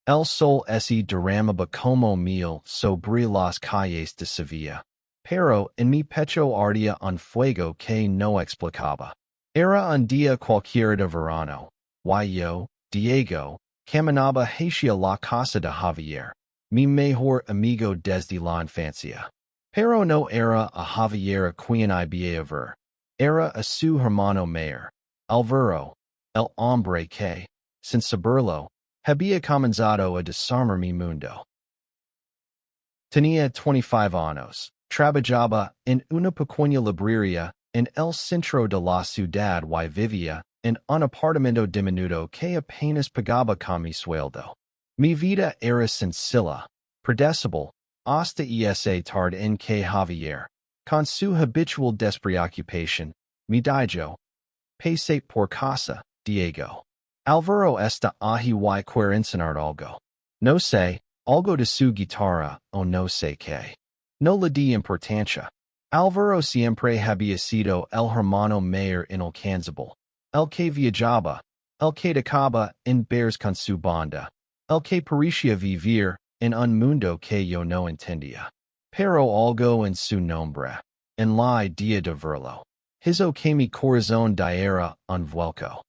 El sol ese derramaba como miel sobre las calles de Sevilla. Pero en mi pecho ardía un fuego que no explicaba. Era un día cualquiera de verano. Yo, Diego, caminaba hacia la casa de Javier, mi mejor amigo desde la infancia. Pero no era a Javier a quien había ver. Era a su hermano mayor, Alvaro, el hombre que, sin saberlo, había comenzado a desarmar mi mundo. Tenía 25 años, trabajaba en una pequeña librería en el centro de la ciudad y vivía en un apartamento diminuto que apenas pagaba con mi sueldo. Mi vida era sencilla, predecible, hasta esa tarde en que Javier, con su habitual despreocupación, me dijo, pase por casa, Diego. Alvaro está allí y quiere enseñar algo. No sé, algo de su guitarra, o no sé qué. No le di importancia. Alvaro siempre había sido el hermano mayor inalcanzable, el que viajaba, el que tocaba en bares con su banda, el que parecía vivir en un mundo que yo no entendía. Pero algo en su nombre, en la idea de verlo, hizo que mi corazón diera un vuelco.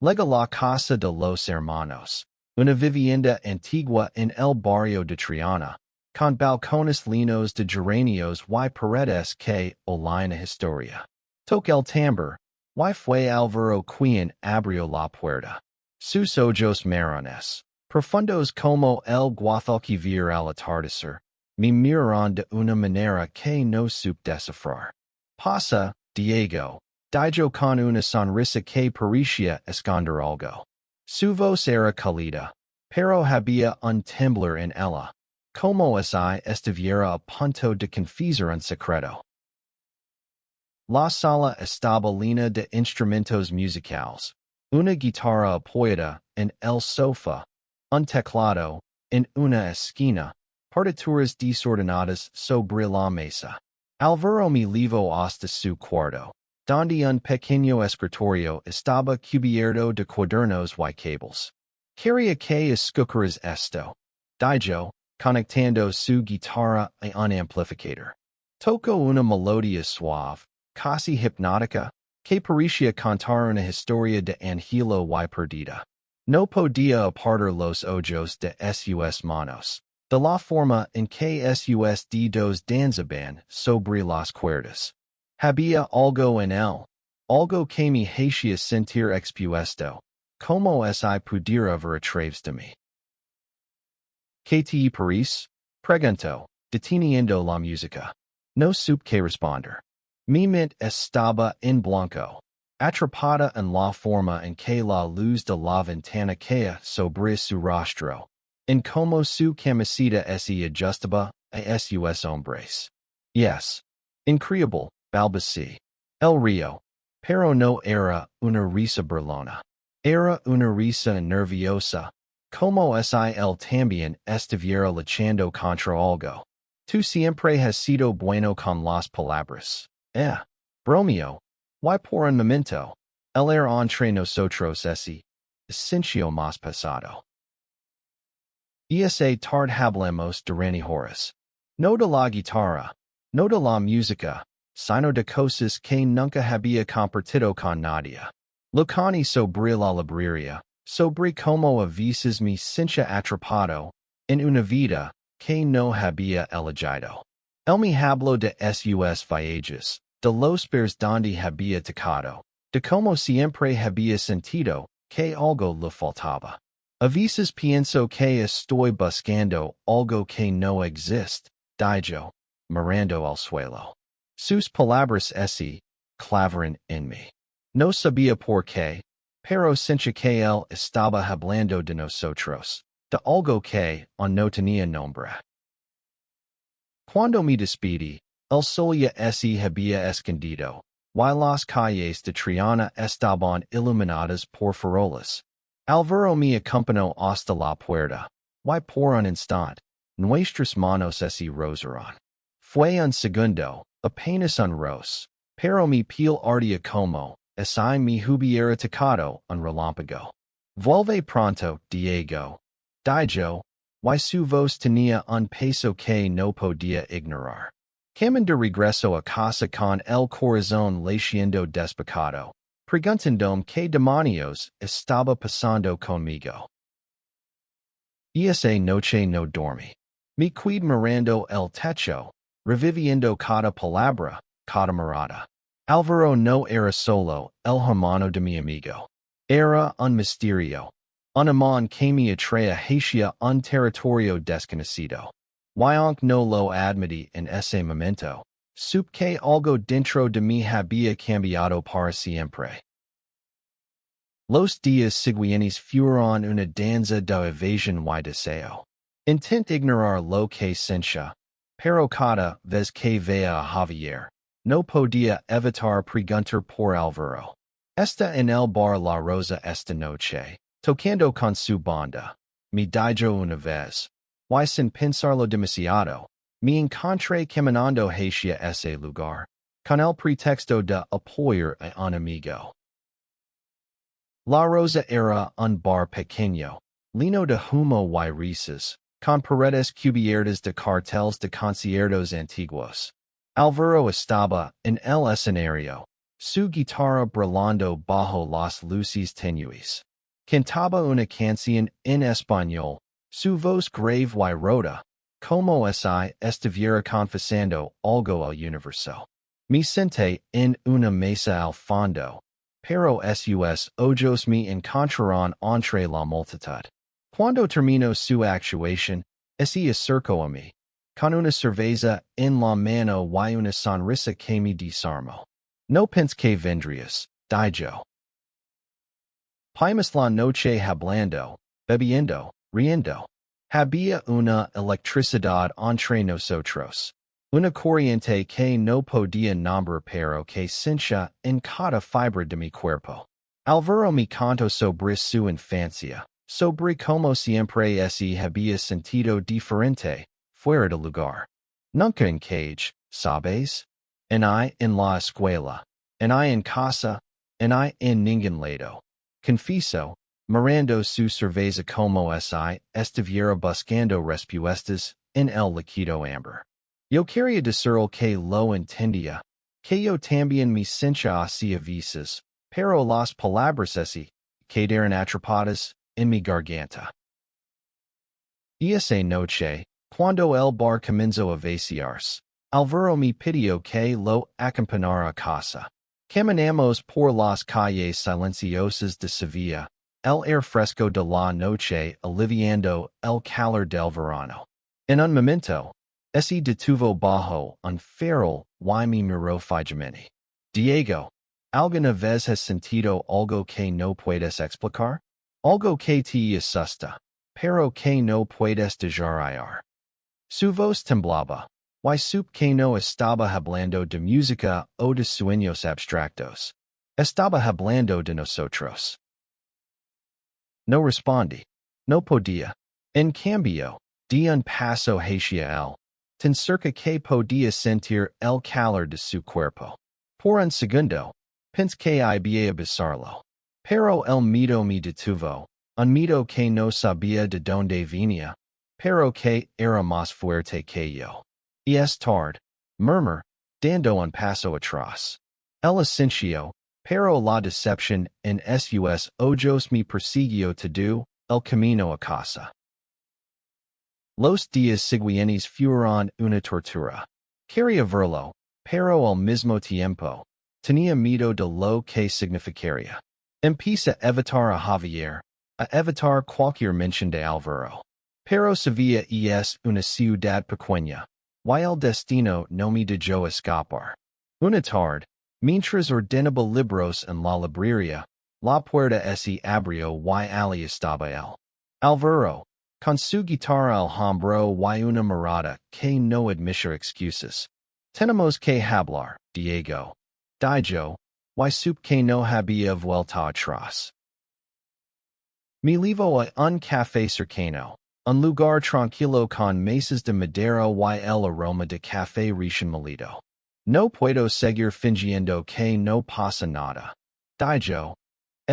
Llega la casa de los hermanos, una vivienda antigua en el barrio de Triana, con balcones llenos de geranios y paredes que olían a historia. Toca el tambor, y fue Alvaro quien abrió la puerta. Sus ojos marrones, profundos como el Guadalquivir al atardecer, me miraron de una manera que no supe descifrar. Pasa, Diego, dijo con una sonrisa que parecía esconder algo. Su voz era cálida, pero había un temblor en ella, como si estuviera a punto de confesar un secreto. La sala estaba llena de instrumentos musicales, una guitarra apoyada en el sofá, un teclado en una esquina, partituras desordenadas sobre la mesa. Alvaro me llevó hasta su cuarto, donde un pequeño escritorio estaba cubierto de cuadernos y cables. Quería que escucharas esto, dijo, conectando su guitarra a un amplificador. Tocó una melodía suave, casi hipnótica, que parecía contar una historia de Angelo y perdida. No podía apartar los ojos de sus manos, de la forma en que sus dedos danzaban sobre las cuerdas. Había algo en él, algo que me hacía sentir expuesto, como si pudiera ver a través de mí. ¿Qué te parece? Preguntó, deteniendo la música. No supe qué responder. Mi mente estaba en blanco, atrapada en la forma en que la luz de la ventana caía sobre su rostro, en como su camiseta se ajustaba a sus hombros. Yes. Increíble, balbucí. El río. Pero no era una risa burlona. Era una risa nerviosa, como si él también estuviera luchando contra algo. Tú siempre has sido bueno con las palabras. Bromeo. Y por un momento, el era entre nosotros ese esencio más pesado. Esa tarde hablamos durante horas. No de la guitarra, no de la música, sino de cosas que nunca había compartido con nadie. Lucani sobre la librería, sobre cómo a veces me sentía atrapado en una vida que no había elegido. Él me habló de sus viajes, de los pairs donde había tocado, de cómo siempre había sentido que algo le faltaba. A veces pienso que estoy buscando algo que no existe, dijo, mirando al suelo. Sus palabras clavaron en mí. No sabía por qué, pero sentía que él estaba hablando de nosotros, de algo que aún no tenía nombre. Cuando me despedí, el sol ya se había escondido, y las calles de Triana estaban iluminadas por farolas. Alvaro me acompañó hasta la puerta, y por un instante, nuestras manos se rozaron. Fue un segundo, apenas un roce, pero mi piel ardía como si me hubiera tocado un relámpago. Vuelve pronto, Diego. Dijo, y su voz tenía un peso que no podía ignorar. Camino de regreso a casa con el corazón latiendo despacado, preguntándome qué demonios estaba pasando conmigo. Esa noche no dormí. Me quedé mirando el techo, reviviendo cada palabra, cada mirada. Álvaro no era solo el hermano de mi amigo. Era un misterio. Un amor que me atraía hacia un territorio desconocido. Y aunque no lo admití en ese momento, supe que algo dentro de mí había cambiado para siempre. Los días siguientes fueron una danza de evasión y deseo. Intent ignorar lo que sentía, pero cada vez que veía a Javier, no podía evitar preguntar por Álvaro. Está en el bar La Rosa esta noche, tocando con su banda. Me dijo una vez, y sin pensarlo demasiado, me encontré caminando hacia ese lugar, con el pretexto de apoyar a un amigo. La Rosa era un bar pequeño, lleno de humo y risas, con paredes cubiertas de carteles de conciertos antiguos. Álvaro estaba en el escenario, su guitarra brillando bajo las luces tenues. Cantaba una canción en español, su voz grave y rota, como si estuviera confesando algo al universo. Me senté en una mesa al fondo, pero sus ojos me encontraron entre la multitud. Cuando terminó su actuación, se acercó a mí, con una cerveza en la mano y una sonrisa que me desarmó. No pensé que vendrías, dijo. Pasamos la noche hablando, bebiendo, riendo. Había una electricidad entre nosotros. Una corriente que no podía nombrar pero que sentía en cada fibra de mi cuerpo. Álvaro me contó sobre su infancia, sobre cómo siempre se había sentido diferente, fuera de lugar. Nunca en cage, ¿sabes? En la escuela, en casa, en ningún lado. Confieso, mirando su cerveza como estuviera buscando respuestas en el líquido amber. Yo quería decirle que lo entendía, que yo también me sentía así a veces, pero las palabras quedaron atrapadas en mi garganta. Esa noche, cuando el bar comenzó a vaciarse, Álvaro me pidió que lo acompañara a casa. Caminamos por las calles silenciosas de Sevilla, el aire fresco de la noche aliviando el calor del verano. En un momento, se detuvo bajo un farol y me miró fijamente. Diego, ¿alguna vez has sentido algo que no puedes explicar? Algo que te asusta, pero que no puedes dejar ir. Su voz temblaba, y supe que no estaba hablando de música o de sueños abstractos. Estaba hablando de nosotros. No respondí. No podía. En cambio, di un paso hacia él, tan cerca que podía sentir el calor de su cuerpo. Por un segundo, pensé que iba a besarlo. Pero el miedo me detuvo, un miedo que no sabía de dónde venía, pero que era más fuerte que yo. Y es tarde, murmur, dando un paso atrás. El ascensió, pero la decepción en sus ojos me persiguió todo el camino a casa. Los días siguientes fueron una tortura. Quería verlo, pero al mismo tiempo, tenía miedo de lo que significaría. Empecé a evitar a Javier, a evitar cualquier mención de Álvaro. Pero Sevilla es una ciudad pequeña, y el destino no me dejó escapar. Una tarde, mientras ordenaba libros en la librería, la puerta se abrió y allí estaba él. Álvaro, con su guitarra al hombro y una mirada que no admitía excusas. Tenemos que hablar, Diego. Dijo, y supe que no había vuelta atrás. Me llevó a un café cercano, un lugar tranquilo con mesas de madera y el aroma de café recién molido. No puedo seguir fingiendo que no pasa nada. Dijo,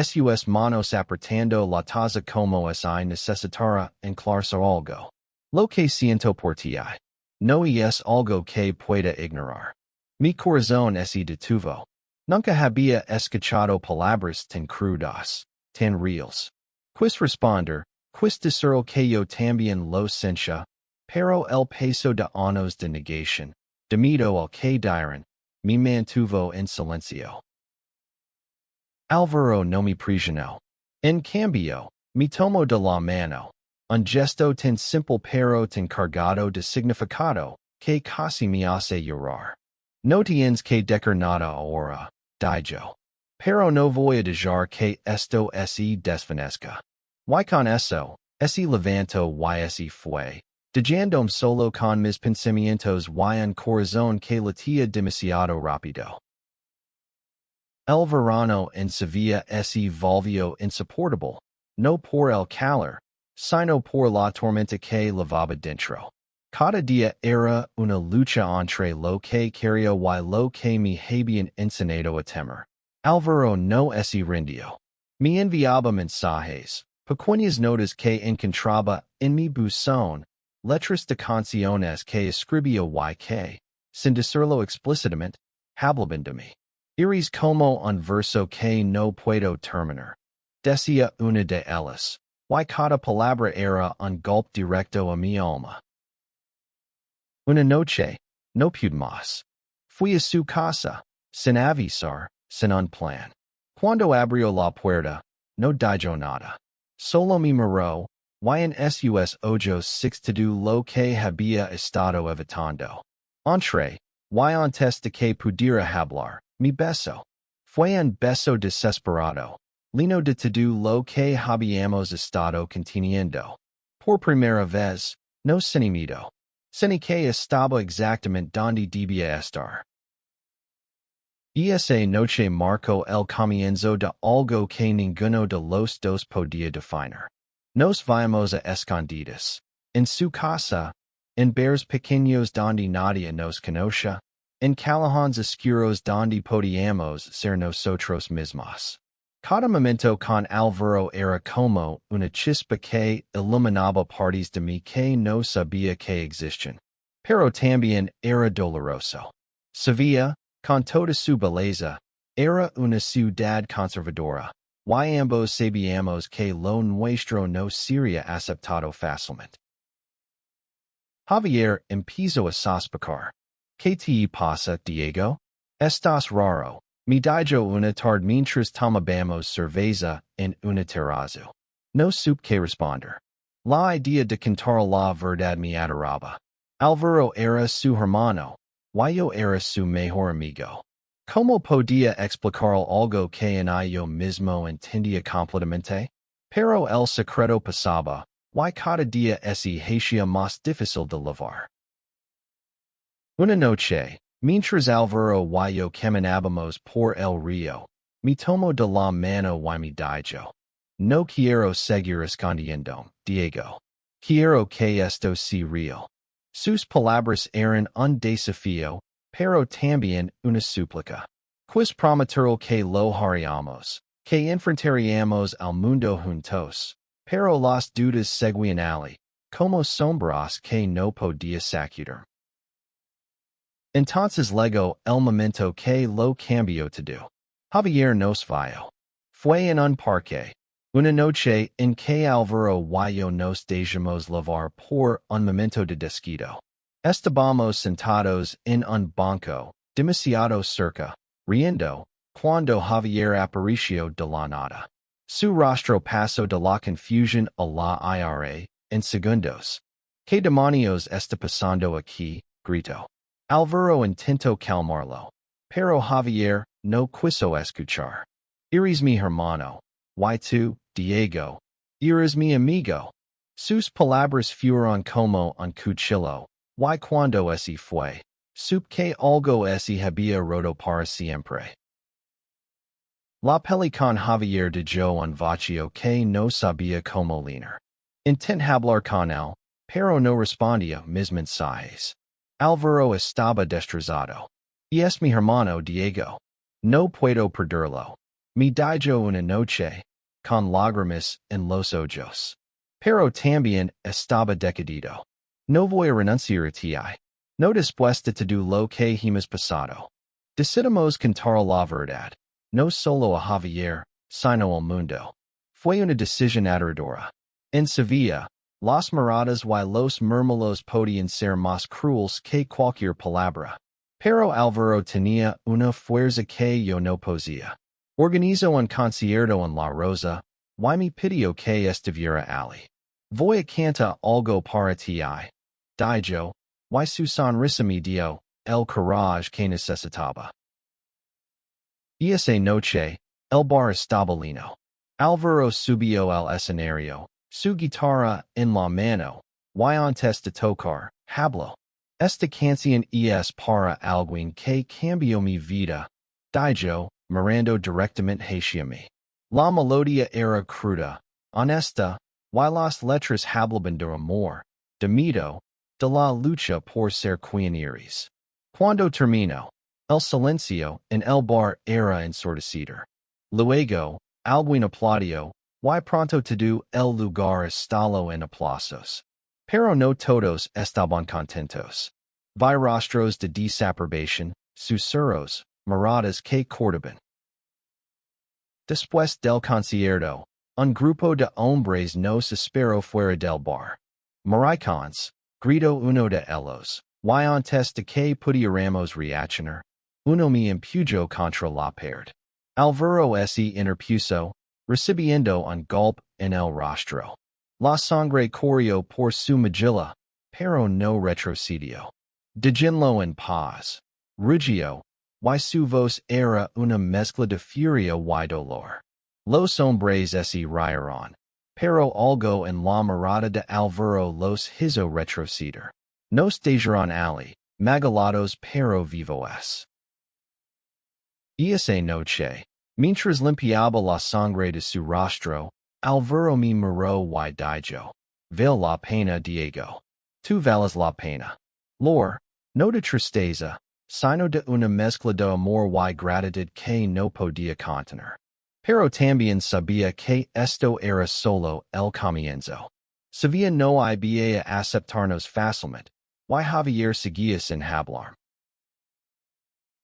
sus manos apretando la taza como si necesitara enclarse algo. Lo que siento por ti. No es algo que pueda ignorar. Mi corazón se detuvo. Nunca había escuchado palabras tan crudas, tan reales. Quis responder, quis decirlo que yo también lo sentía, pero el peso de años de negación, de miedo al que dirán, me mantuvo en silencio. Alvaro no me presionó. En cambio, me tomó de la mano. Un gesto tan simple pero tan cargado de significado, que casi me hace llorar. No tienes que decir nada ahora, dijo. Pero no voy a dejar que esto se desvanezca. Y con eso, se levantó y se fue, dejándome solo con mis pensamientos y un corazón que latía demasiado rápido. El verano en Sevilla se volvió insoportable, no por el calor, sino por la tormenta que levaba dentro. Cada día era una lucha entre lo que quería y lo que me habían enseñado a temer. Alvaro no se rindió. Me enviaba mensajes, pequeñas notas que encontraba en mi buzón, letras de canciones que escribía y que, sin decirlo explícitamente, hablaban de mí. Iris como un verso que no puedo terminar. Decía una de ellas, y cada palabra era un golpe directo a mi alma. Una noche, no pude más. Fui a su casa, sin avisar, sin un plan. Cuando abrió la puerta, no dijo nada. Solo me miró, y en sus ojos sixtido lo que había estado evitando. Entré, y antes de que pudiera hablar, mi beso. Fue un beso desesperado. Lino de todo lo que habíamos estado conteniendo. Por primera vez, no sin miedo. Sin que estaba exactamente donde debía estar. Esa noche marcó el comienzo de algo que ninguno de los dos podía definir. Nos vimos a escondidas. En su casa, en bares pequeños donde nadie nos conocía, en callejones oscuros donde podíamos ser nosotros mismos. Cada momento con Alvaro era como una chispa que iluminaba partes de mí que no sabía que existían. Pero también era doloroso. Sevilla, con toda su belleza, era una ciudad conservadora, y ambos sabíamos que lo nuestro no sería aceptado fácilmente. Javier empezó a sospechar. ¿Qué te pasa, Diego? Estás raro. Me dijo una tarde mientras tomábamos cerveza en una terraza. No supe qué responder. La idea de contar la verdad me aterraba. Alvaro era su hermano, y yo era su mejor amigo. ¿Cómo podía explicar algo que en yo mismo entendía completamente? Pero el secreto pasaba, y cada día se hacía más difícil de llevar. Una noche, mientras Alvaro y yo caminábamos por el río, me tomó de la mano y me dijo, no quiero seguir escondiendo, Diego. Quiero que esto sea real. Sus palabras eran un desafío, pero también una súplica. Quis prometer que lo haríamos, que enfrentaríamos al mundo juntos, pero las dudas seguían allí, como sombras que no podía sacudir. Entonces llegó el momento que lo cambió todo. Javier nos vio. Fue en un parque. Una noche en que Alvaro y yo nos dejamos llevar por un momento de descuido. Estábamos sentados en un banco, demasiado cerca, riendo, cuando Javier apareció de la nada. Su rostro pasó de la confusión a la ira en segundos. ¿Qué demonios está pasando aquí? Gritó. Alvaro intentó calmarlo, pero Javier no quiso escuchar. Eres mi hermano. Y tú, Diego, eres mi amigo. Sus palabras fueron como un cuchillo, y cuando se fue, supe que algo se había roto para siempre. La peli con Javier dijo un vacío que no sabía cómo llenar. Intenté hablar con él, pero no respondía mis mensajes. Alvaro estaba destrozado. Y es mi hermano Diego. No puedo perderlo. Mi dijo una noche, con lágrimas en los ojos. Pero también estaba decidido. No voy a renunciar a ti. No después de todo lo que hemos pasado. Decidimos contar la verdad. No solo a Javier, sino al mundo. Fue una decisión aterradora. En Sevilla, las miradas y los murmullos podían ser más crueles que cualquier palabra. Pero Álvaro tenía una fuerza que yo no poseía. Organizó un concierto en La Rosa, y me pidió que estuviera allí. Voy a cantar algo para ti. Dijo, y su sonrisa me dio el courage que necesitaba. Y esa noche, el bar estaba lleno. Álvaro subió al escenario, su guitarra en la mano, y antes de tocar, habló. Esta canción es para alguien que cambió mi vida, dijo, mirando directamente hacia mí. La melodía era cruda, honesta, y las letras hablaban de amor, de miedo, de la lucha por ser quienes. Cuando terminó, el silencio en el bar era ensordecido. Luego, alguien aplaudió, y pronto todo el lugar estalló en aplausos. Pero no todos estaban contentos. Vi rostros de desaprobación, susurros, miradas que cortaban. Después del concierto, un grupo de hombres nos esperó fuera del bar. Maricones, gritó uno de ellos, y antes de que pudiéramos reaccionar, uno me empujó contra la pared. Álvaro se interpuso, recibiendo un golpe en el rostro. La sangre corrió por su mejilla, pero no retrocedió. Déjenlo en paz. Rugió, y su voz era una mezcla de furia y dolor. Los hombres se rieron, pero algo en la mirada de Álvaro los hizo retroceder. Nos dejaron allí, magalados pero vivos. Y esa noche, mientras limpiaba la sangre de su rostro, Álvaro me miró y dijo, vale la pena, Diego. Tú vales la pena. Lor, no de tristeza, sino de una mezcla de amor y gratitud que no podía contener. Pero también sabía que esto era solo el comienzo. Sabía no iba a aceptarnos fácilmente, y Javier seguía sin hablar.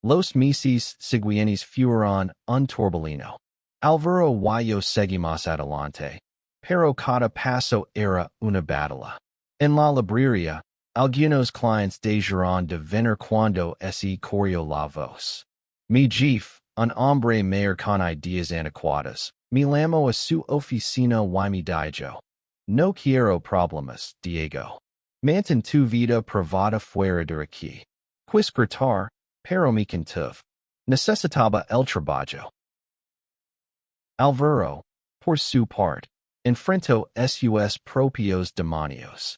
Los meses siguientes fueron un torbellino. Álvaro y yo seguimos adelante, pero cada paso era una batalla. En la librería, algunos clientes dejaron de venir cuando se corrió la voz. Mi jefe, un hombre mayor con ideas anticuadas, me llamó a su oficina y me dijo, no quiero problemas, Diego. Mantén tu vida privada fuera de aquí. Quis gritar, pero me contuve. Necesitaba el trabajo. Álvaro, por su parte, enfrentó sus propios demonios.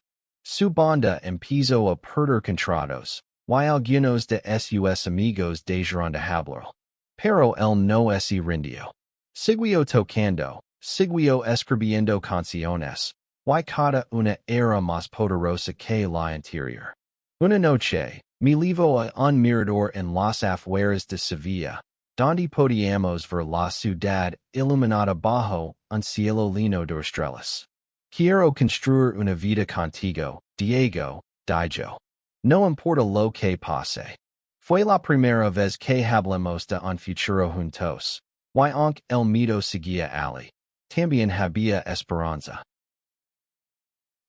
Su banda empezó a perder contratos, y algunos de sus amigos dejaron de hablar. Pero él no se rindió. Siguió tocando, siguió escribiendo canciones, y cada una era más poderosa que la anterior. Una noche, me llevó a un mirador en las afueras de Sevilla, donde podíamos ver la ciudad iluminada bajo un cielo lleno de estrellas. Quiero construir una vida contigo, Diego, dijo. No importa lo que pase. Fue la primera vez que hablamos de un futuro juntos, y aunque el miedo seguía allí, también había esperanza.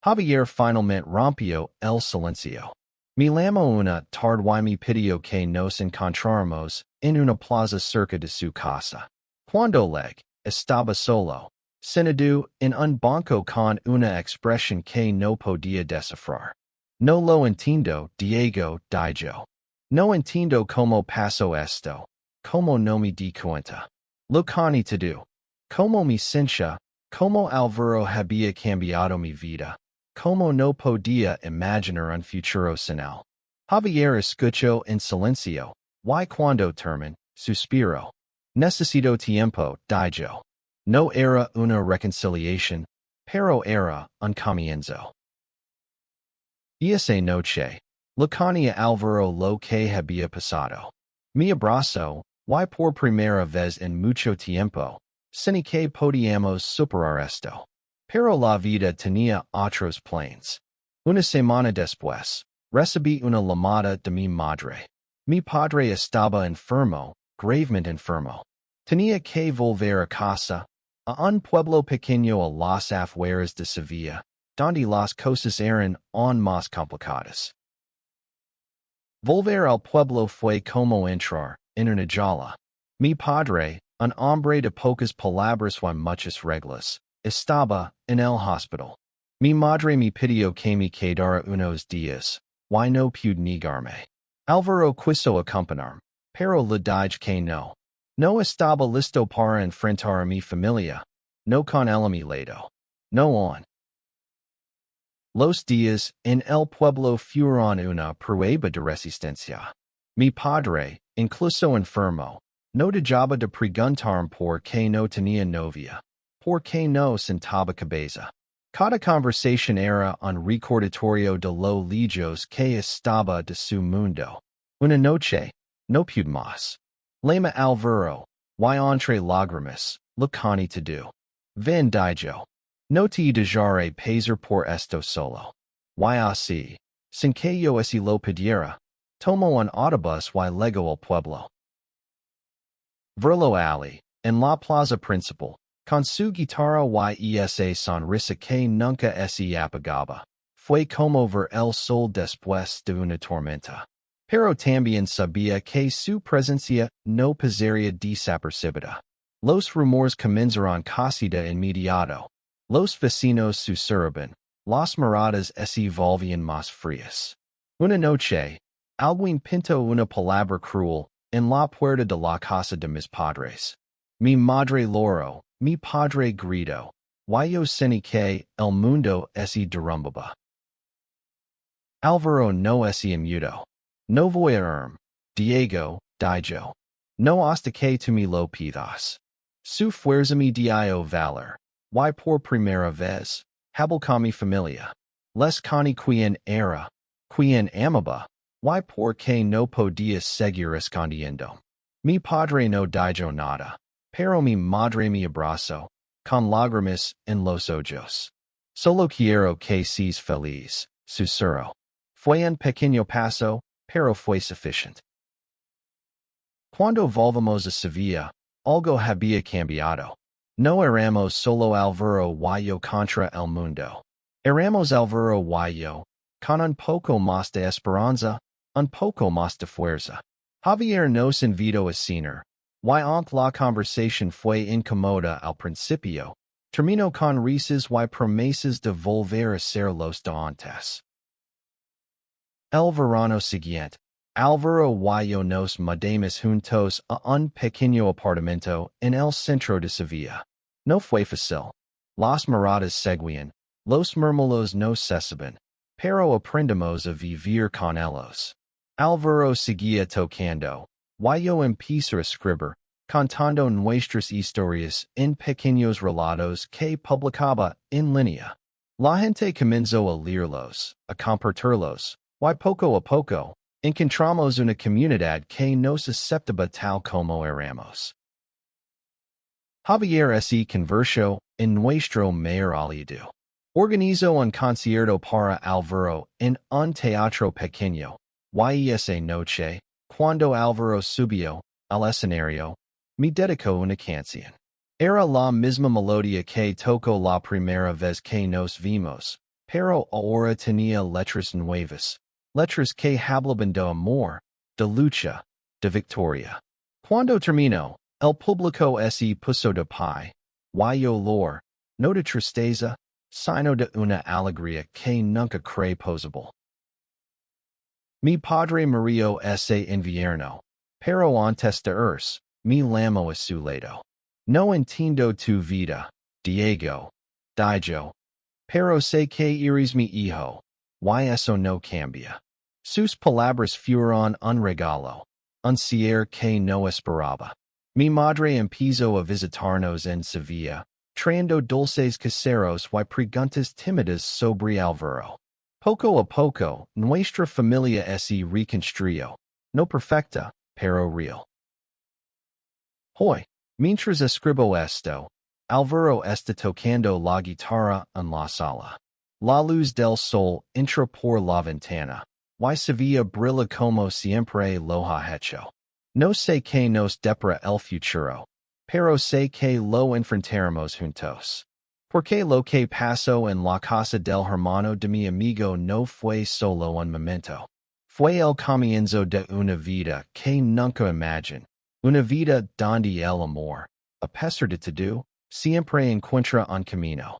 Javier finalmente rompió el silencio. Me llamó una tarde y me pidió que nos encontráramos en una plaza cerca de su casa. Cuando llegué, estaba solo, sentado en un banco con una expresión que no podía descifrar. No lo entiendo, Diego, dijo. No entiendo cómo pasó esto, cómo no me di cuenta. Lo que todo, cómo me sentía, cómo Álvaro había cambiado mi vida. Como no podía imaginar un futuro sin él. Javier escuchó en silencio, y cuando terminó, suspiró. Necesito tiempo, dijo. No era una reconciliación, pero era un comienzo. Y esa noche, le conté a Álvaro lo que había pasado. Me abrazó, y por primera vez en mucho tiempo, sin que podíamos superar esto. Pero la vida tenía otros planes. Una semana después, recibí una llamada de mi madre. Mi padre estaba enfermo, gravemente enfermo. Tenía que volver a casa, a un pueblo pequeño a las afueras de Sevilla, donde las cosas eran aún más complicadas. Volver al pueblo fue como entrar en una jaula. Mi padre, un hombre de pocas palabras y muchas reglas, estaba en el hospital. Mi madre me pidió que me quedara unos días, y no pude negarme. Álvaro quiso acompañarme, pero le dije que no. No estaba listo para enfrentar a mi familia, no con el a mi lado. No on. Los días en el pueblo fueron una prueba de resistencia. Mi padre, incluso enfermo, no dejaba de preguntarme por qué no tenía novia, por qué no sentaba cabeza. Cada conversación era un recordatorio de lo lejos que estaba de su mundo. Una noche, no pude más. Lema Álvaro, y entre lágrimas, lo cani te do. Ven dijo. No te dejaré pasar por esto solo. Y así, sin que yo así lo pidiera, tomo un autobús y llegó al pueblo. Verlo allí, en la plaza principal, con su guitarra y esa sonrisa que nunca se apagaba. Fue como ver el sol después de una tormenta. Pero también sabía que su presencia no pasaría desapercibida. Los rumores comenzaron casi de inmediato. Los vecinos susurraban, las miradas se volvían más frías. Una noche, alguien pintó una palabra cruel en la puerta de la casa de mis padres. Mi madre lloró, mi padre gritó, y yo sentí que el mundo se derrumbaba. Álvaro no se inmutó. No voy a irme, Diego, dijo. No hasta que tú me lo pidas. Su fuerza me dio valor. Y por primera vez, hablo con mi familia. Les coni quien era, quien amaba, y por que no podía seguir escondiendo. Mi padre no dijo nada, pero mi madre me abrazó, con lágrimas en los ojos. Solo quiero que seas feliz, susurró. Fue un pequeño paso, pero fue suficiente. Cuando volvamos a Sevilla, algo había cambiado. No éramos solo Álvaro y yo contra el mundo. Éramos Álvaro y yo, con un poco más de esperanza, un poco más de fuerza. Javier nos invitó a cenar, y aunque la conversación fue incómoda al principio, terminó con risas y promesas de volver a ser los de antes. El verano siguiente, Álvaro y yo nos mudamos juntos a un pequeño apartamento en el centro de Sevilla. No fue fácil. Las miradas seguían, los murmullos no cesaban, pero aprendimos a vivir con ellos. Álvaro seguía tocando, y yo empecé a escribir, contando nuestras historias en pequeños relatos que publicaba en línea. La gente comenzó a leerlos, a compartirlos, y poco a poco, encontramos una comunidad que nos aceptaba tal como éramos. Javier se convirtió en nuestro mayor aliado. Organizó un concierto para Álvaro en un teatro pequeño, y esa noche, cuando Álvaro subió al escenario, me dedicó una canción. Era la misma melodía que tocó la primera vez que nos vimos, pero ahora tenía letras nuevas, letras que hablaban de amor, de lucha, de victoria. Cuando terminó, el público se puso de pie, y olor, no de tristeza, sino de una alegría que nunca creí posible. Mi padre murió ese invierno, pero antes de irse, me llamó a su lado. No entiendo tu vida, Diego, dijo, pero sé que eres mi hijo, y eso no cambia. Sus palabras fueron un regalo, un cierre que no esperaba. Mi madre empezó a visitarnos en Sevilla, trayendo dulces caseros y preguntas tímidas sobre Álvaro. Poco a poco, nuestra familia se reconstruyó, no perfecta, pero real. Hoy, mientras escribo esto, Alvaro está tocando la guitarra en la sala. La luz del sol entra por la ventana. Y Sevilla brilla como siempre lo ha hecho. No sé que nos depara el futuro, pero sé que lo enfrentaremos juntos. Porque lo que pasó en la casa del hermano de mi amigo no fue solo un momento. Fue el comienzo de una vida que nunca imaginé. Una vida donde el amor, a pesar de todo, siempre encuentra un camino.